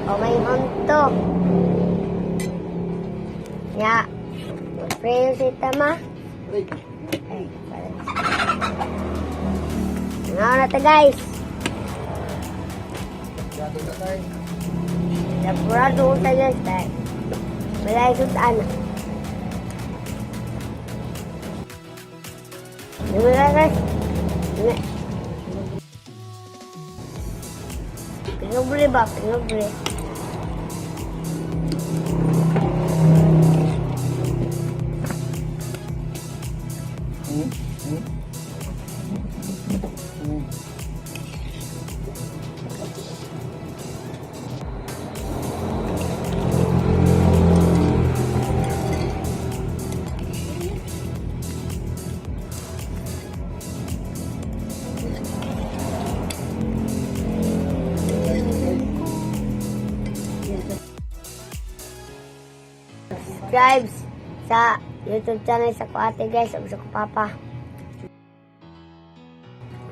O may honto. Ya. Preyo si Tama. Ay, ano na to guys? Napurado ko tayo guys. Malay ko saan. Ano na guys? Pinobre ba? Pinobre. Subscribe sa YouTube channel sa Kuate guys, o sa Papa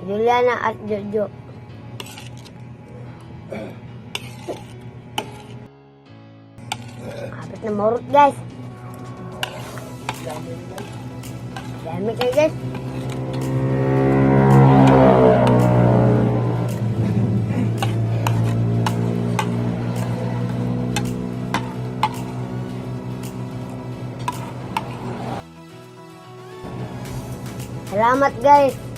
Juliana at Jojo. Abot na marot guys. Dami kayo guys. Salamat guys.